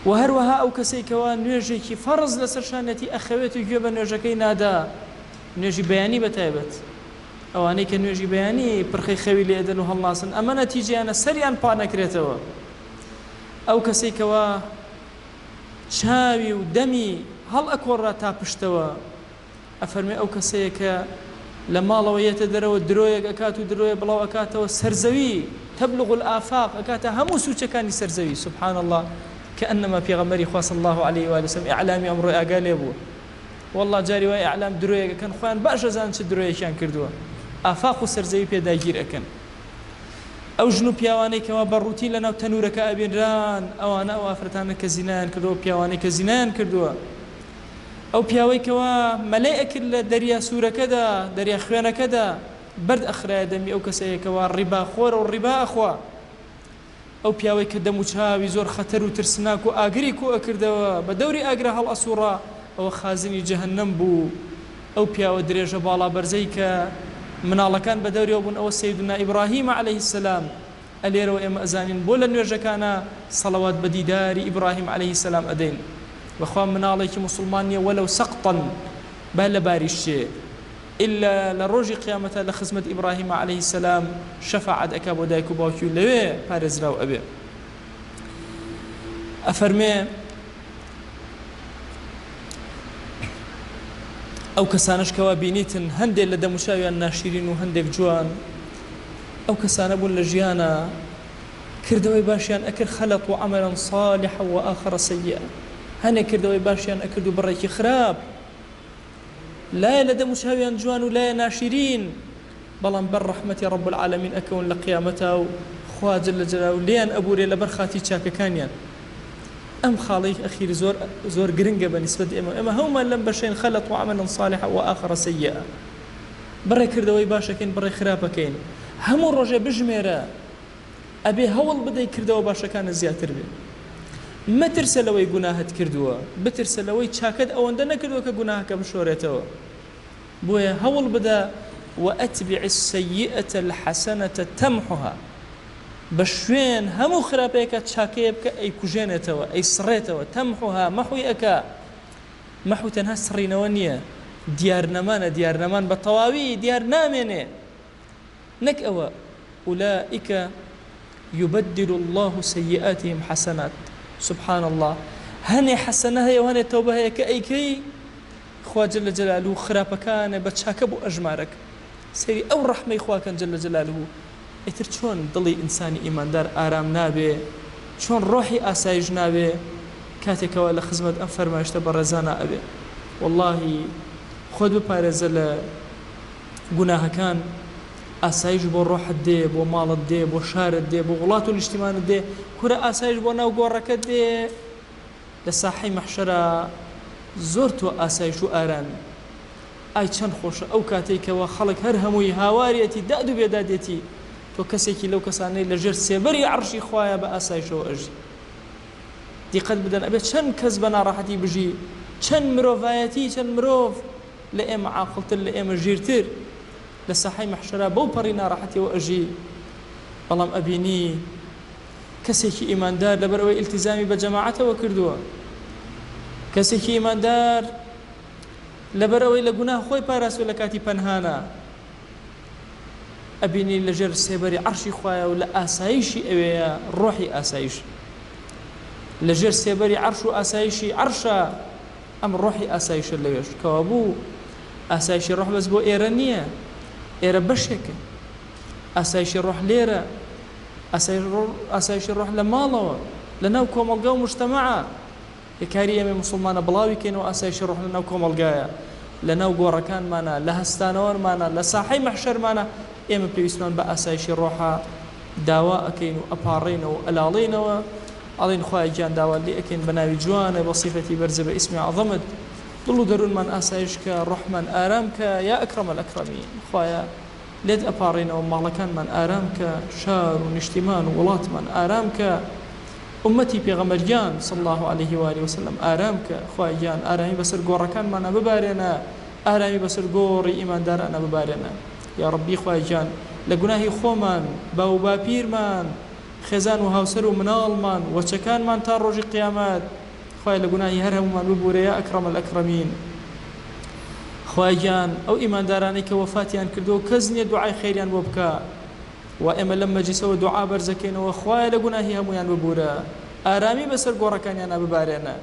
و هەروەها ئەو کەسێکەوە نوێژێکی فەرز لەسەر شانەتی ئەخەوێت و گوێ بە نوێژەکەی نادا نوێژی بەیانی بەتایبەت ئەوانەی کە نوێژی بەیانی پرخەی خەوی لێدەن و هەڵناسن ئەمە نەتیجەیانە سەریان پان ئەکرێتەوە ئەو کەسێکەوە چاوی و دەمی هەڵ ئەکۆڕا تا پشتەوە ئەفەرمێ ئەو کەسەیە کە لە ماڵەوە یەتە دەرەوە درۆیەک ئەکات و درۆیە بڵاو ئەکاتەوە سەرزەوی تبلغ الآفاق ئەکاتە هەموو سوچەکانی سەرزەوی سبحان الله كأنما پێغەمبەری خوا صلی الله عليه و سلم ئیعلامی ئەمڕۆی ئاگا لێ بوو والله جاری وای ئیعلام درۆیەک ئەکەن خۆیان باش ئەزانن چ درۆیەکیان کردووە ئافاق و سەرزەوی پێداگیر ئەکەن ئەو ژن و پیاوانەی کەوا بەڕووتی لەناو تەنورەکە ئەبێنران ئەوانە ئەو ئافرەتانە کە زینایان کردووە پیاوانەی کە زینایان کردووە ئەو پیاوەی کەوا مەلەی ئەکرد لە دەریا سوورەکەدا دەریا خوێنەکەدا بەرد ئەخرایە دەمی ئەو کەسەیەکەوە ڕیباخۆرە و ڕیبا ئەخوا ئەو پیاوەی کە دەم و چاوی زۆر خەتەر و ترسناک و ئاگری کۆ ئەکردەوە بە دەوری ئاگرا هەڵ ئەسووڕا ئەوە خازنی جەهەنەم بوو ئەو پیاوە درێژە باڵا بەرزەی کە مناڵەکان بە دەوریەوە بوون ئەوە سەیدنا ئیبراهیم عەلەیه السلام ئەلێرەوە ئێمە ئەزانین بۆ لە نوێژەکانە سەڵەوات بە دیداری ئیبراهیم عەلەیه السلام ئەدەین بەخوا مناڵێکی موسڵمان نییە وەلەو سەقطەن با لە باریشێ إلا لروج قيامته لخدمة إبراهيم عليه السلام شفاعة أكابو دايكو باوكيو لوي بارزراو أبي أفرمي أو كسانش كوابينيتن هندي لدى مشاوي الناشرين وهندي جوان أو كسان أبو لجيانا كردوي باشيان أكر خلط وعملا صالحا وآخر سيئا هني كردوي باشيان أكردو بريكي خراب لا لدى مشاويان جوان ولا ناشرين بلان بر رحمة رب العالمين أكون لقيامته خوا جل جلاله ليان أبوري لبرخاتي تشاكا كانيان أم خالي أخير زور قرنقة بالنسبة إما هما لم بشين خلط وعملا صالحا وآخر سيئا بري كردوي باشا كين بري خرابا كين همو الرجاء بجميرا أبي هول بدأ كردوا باشا كان زياتر بي ما ترسلوي جناهت كردوا بترسلوي تشاكد أو عندنا كردوا كجناه كبشورته بويا هول بدأ وأتبع السيئة الحسنة تمحها بشوين همو خرابيك تشاكيب كأي كجنته أي سريته تمحها محوي أكا محو تنها سرينوانية ديار نمان بطواوي ديار نامنه نك أوا أولئك يبدل الله سيئاتهم حسنات سبحان الله هني حسنة هي وهني توبة هي كأيكي خوا جل جلاله خراب كان بتشاكب أجمارك سيري أو رحمة إخوا كان جل جلاله إتر شون ضلي إنساني إيمان دار آرام نابي شون روحي أسايج نابي كاتك ولا خدمة أنفر ما يشتبه رزانا أبي والله خود ببارزل جناها كان أسايج بو روح الدي بو مال الدي بو شار الدي بو غلاط الاجتماع الدي كرة أسايج بو ناو قورك الدي لساحي محشرة زورتو أسايج وآران أي چند خوش أو كاتيك وخلق هرهموي هاواريتي دادو بيداديتي تو كسيكي لو كساني لجر سيبري عرشي خوايا بأسايج وأجي دي قد بدن أبي چند كذبنا راحتي بجي چند مروفايتي چند مروف لئيم عاقلت لئيم جيرتر لساحي محشرة بو برينا راحتي وأجي بلام أبيني کەسێکی ئیماندار لەبەرەوەی ئیلتیزامی بە جەماعەتەوە کردووە، کەسێکی ئیماندار لەبەرەوەی لە گوناه خۆی پاراستوە لە کاتی پەنهانە، ئەبینی لەژێر سێبەری عەرشی خوایە و لە ئاسایشی ئەوەیە ڕۆحی ئاسایش، لەژێر سێبەری عەرش و ئاسایشی عەرشە ئەم ڕۆحی ئاسایشە لەوێش کەوا بوو ئاسایشی ڕۆح بەس بۆ ئێرە نییە، ئێرە بەشێکە، ئاسایشی ڕۆح لێرە، ئاسایشی ڕۆح لە ماڵەوە لە ناو کۆمەڵگا و مجتەمەعە. یەکاری ئێمە موسڵمانە بڵاوی کەینەوە ئاسایشی ڕۆح لە ناو کۆمەڵگایە، لە ناو گۆڕەکانمانە، لە هەستانەوەمانە، لە ساحەی مەحشەرمانە. ئێمە پێویستمان بە ئاسایشی ڕۆحە داوا ئەکەین و ئەپاڕێنەوە و ئەلاڵێنەوە، ئەڵێن خوای گیان داوا لێ ئەکەین بە ناوی جوانە بە سیفەتی بەرزە بە ئیسمی عەظەمت، دڵ و دەروونمان ئاسایش کە، ڕۆحمان ئارام کە، یا ئەکرەمە الئەکرەمین. خوایە لێت ئەپاڕێنەوە، ماڵەکانمان ئارام کە، شار و نیشتیمان و وڵاتمان ئارام کە، ئومەتی پێغەمبەرگیان صلی الله عليه و آله وسلم ئارام کە. خوای گیان ئارامی بەسەر گۆڕەکانمانە ببارێنە، ئارامی بەسەر گۆڕی ئیماندارانە ببارێنە. یا ڕەبی خوای گیان لە گوناهی خۆمان، باو و باپیرمان، خێزان و هاوسەر و مناڵمان، وەچەکانمان تا ڕۆژی قیامەت خوای لە گوناهی هەر هەمومان ببورە یا ئەکرەم الئەکرەمین. خوای گیان ئەو ئیماندارانەی کە وەفاتیان کردو کەس نییە دوعای خەیریان بۆ بکە، و ئێمە لەم مەجلیسەوە دوعا بەرزەکەینەوە خوای لە گوناهی هەمویان ببورە، ئارامی بەسەر گۆڕەکانیانە ببارێنە.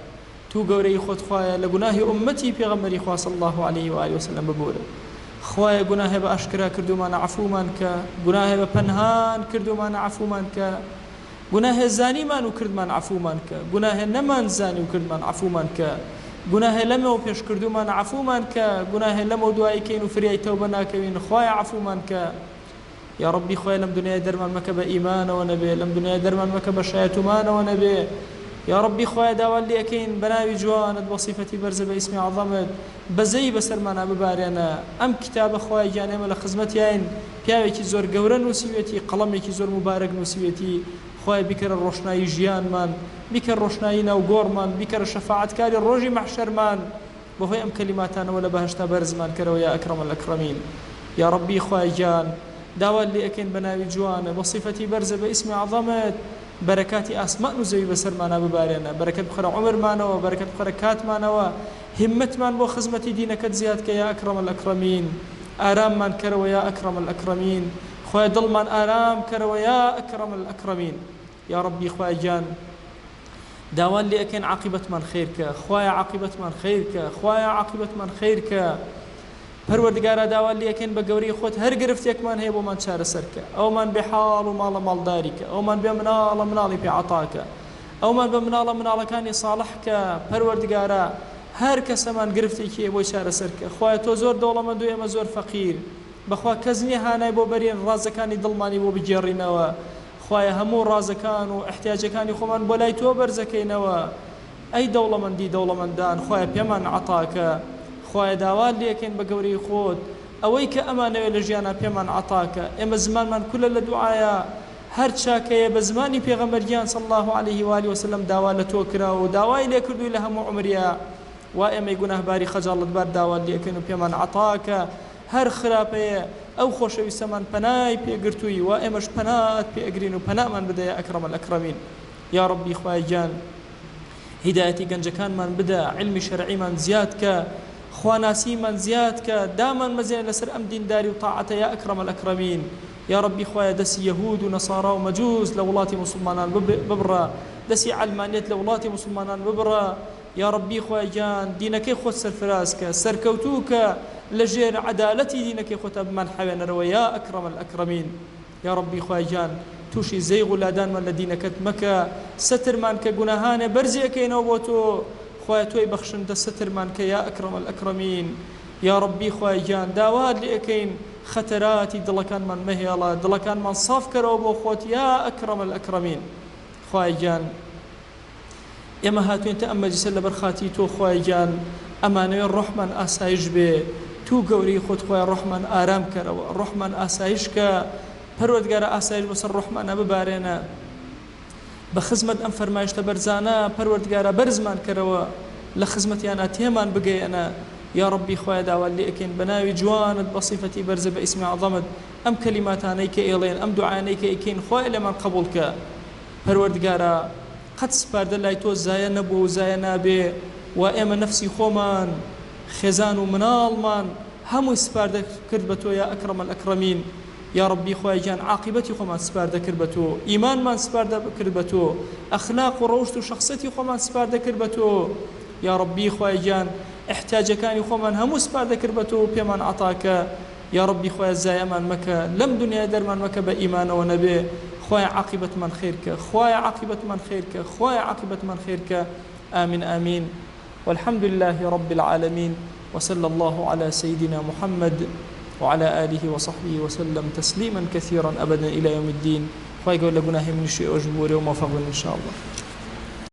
تو گەورەی خۆت خوایە لە گوناهی ئومەتی پێغەمبەری خوا صلی الله عليه و آله وسلم ببورە. خوایە گوناهێ بە ئاشکرا کردومانە عەفومان کە، گوناهێ بە پەنهان کردومانە عەفومان کە، گوناهێ زانیمان و کردمان عەفومان کە، گوناهێ نەمان زانی و کردمان عەفومان کە، گوناهێ لەمەوە پێش کردومانە عەفومان کە، گوناهێ لەمەوە دوای کەین و فریای تەوبە ناکەوین، خوایە عەفومان کە. یا ڕەبی خوایە لەم دنیای دەرمان مەکە بە ئیمانەوە نەبێ، لەم دنیای دەرمان مەکە بە شایەتومانەوە نەبێ. یا ڕەبی خوایە داوا لێ ئەکەین بە ناوی جوانت بە سیفەتی بەرزە بە ئیسمی عەظەمت بەزەی بەسەرمانە ببارێنە. ئەم کتابە خوای گیان ئێمە لە خزمەتیاین، پیاوێکی زۆر گەورە نووسیوێتی، قەڵەمێکی زۆر مبارەک نووسیوێتی. خوای بیکەرە ڕۆشنایی ژیانمان، بیکە ڕۆشنایی ناو گۆڕمان، بیکەرە شەفاعەتکاری ڕۆژی مەحشەرمان، بەهۆی ئەم کەلیماتانەوە لە بەهەشتا بەرزمان کەرەوە یا ئەکرەم الئەکرەمین. یا ڕەبی خوای گیان داوا لێ ئەکەین بە ناوی جوانە بە سیفەتی بەرزە بە ئیسمی عەظەمت بەرەکاتی ئاسمان و زەوی بەسەرمانە ببارێنە، بەرەکەت بخەرە عومرمانەوە، بەرەکەت بخەرە کاتمانەوە، هیممەتمان بۆ خزمەتی دینەکەت زیاد کە یا ئەکرەم الئەکرەمین. ئاراممان کەرەوە یا ئەکرەم الئەکرەمین. خوای دڵمان ئارام کەرەوە یا ئەکرەم الئەکرەمین. یا ڕەبی خوای گیان داوان لێ ئەکەین عاقبەتمان خێر کە، خوایە عاقبەتمان خێر کە، خوایە عاقبەتمان خێر کە. پەروەردگارە داوا لێ ئەکەین بە گەورەی خۆت هەر گرفتێکمان هەیە بۆمان چارەسەر کە، ئەومان بێ حاڵ و ماڵە ماڵداری کە، ئەومان بێ مناڵە مناڵی پێعەتاکە، ئەومان بە مناڵە مناڵەکانی ساڵح کە. پەروەردگارە هەر کەسەمان گرفتێکی هەیە بۆی چارەسەر کە. خوایە تۆ زۆر دەوڵەمەند و ئێمە زۆر فەقیر، بەخوا کەس نییە هانای بۆ بەرین ڕازەکانی دڵمانی بۆ بگێڕینەوە. خوایە هەموو ڕازەکان و احتیاجەکانی خۆمان بۆ لای تۆ بەرزەکەینەوە. ئەی دەوڵەمەندی دەوڵەمەندان، خوایە پێمان عەتاکە. خوایە داوا لێ ئەکەین بە گەورەی خۆت ئەوەی کە ئەمانەوێت لە ژیانە پێمان عەتاکە. ئێمە زمانمان کولە لە دوعایە، هەر چاکەیە بە زمانی پێغەمبەرگیان صلی الله عليه و آله وسلم داوا لە تۆ کراوە و داوای لێ کردووی لە هەموو عومریە. وا ئێمەی گوناهباری خەجاڵەتبار داوا لێ ئەکەین و پێمان عەتاکە. هەر خراپەیە ئەو خۆشەویستەمان پەنای پێگرتووی، وا ئێمەش پەنات پێئەگرین و پەنامان بدە یا ئەکرەم الئەکرەمین. یا ڕەبی خوای گیان هیدایەتی گەنجەکانمان بدە، علمی شەرعیمان زیاد کە، خواناسیمان زیاد کە، دامان مەزێنە لەسەر ئەم دینداری و تاعەتە یا ئەکرەم الئەکرەمین. یا ڕەبی خوایە دەستی یەهود و نەسارا و مەجووس لە وڵاتی موسڵمانان ببڕە، دەستی عەلمانیەت لە وڵاتی موسڵمانان ببڕە. یا ڕەبی خوای گیان دینەکەی خۆت سەرفراز کە، سەرکەوتوو کە، لە ژێر عەدالەتی دینەکەی خۆتە بمان حەوێنەرەوە یا ئەکرەم الئەکرەمین. یا ڕەبی خوای گیان تووشی زەیغ و لادانمان لە دینەکەت مەکە، سەترمان کە گوناهانێ بەرزیەکەینەوە بۆ تۆ. خوای تۆی بەخشندە سترمان کە یا ئەکرەم الئەکرەمین. یا ڕەبی خوای گیان داوات لێ ئەکەین خەتەراتی دڵەکانمان مەهێڵە، دڵەکانمان ساف کەرەوە بۆ خۆت یا ئەکرەم الئەکرەمین. خوای گیان ئێمە هاتوینتە ئەم مەجلیسە لەبەر خاتی تۆ خوای گیان، ئەمانەوێ ڕۆحمان ئاسایش بێ، تو گەورەی خۆت خوای ڕۆحمان ئارام کەرەوە، ڕۆحمان ئاسایش کە. پەروەردگارە ئاسایش بەسەر ڕۆحمانە ببارێنە. بە خزمەت ئەم فەرمایشتە بەرزانە پەروەردگارە بەرزمان کەرەوە، لە خزمەتیانە تێمان بگەیەنە. یا ڕەبی خوایە داوا لێ ئەکەین بە ناوی جوانت بە سیفەتی بەرزە بە ئیسمی عەظەمت ئەم کەلیماتانەی کە ئێڵێن، ئەم دوعانەی کە ئەکەین خوای لێمان قبوڵ کە. پەروەردگارە قەت سپاردە لای تۆ زایە نەبوو و زایە نابێ و ئێمە نەفسی خۆمان خێزان و مناڵمان هەمووی سپاردە کرد بە تۆ یا ئەکرەم الئەکرەمین یا ربی خوای جان عاقبەتی خۆمان سپاردە کرد بە تۆ ئیمانمان سپاردە کرد بە تۆ ئەخلاق و ڕەوشت و شەخسەتی خۆمان سپاردە کرد بە تۆ یا ربی خوای جان احتیاجەکانی خۆمان هەموو سپاردە کرد بە تۆ و پێمان عەتاکە یا ربی خوای زایەمان مەکە لەم دنیای دەرمان مەکە بە ئیمانەوە نەبێ خوای عاقبەتمان خێرکە خوای عاقبەتمان خێرکە خوای عاقبەتمان خێرکە آمين آمين والحمد لله رب العالمين وصلى الله على سيدنا محمد وعلى آله وصحبه وسلم تسليما كثيرا أبدا إلى يوم الدين خوای گەورە لە گوناهی منیش ئێوەش ببوورێ و موفق بن إن شاء الله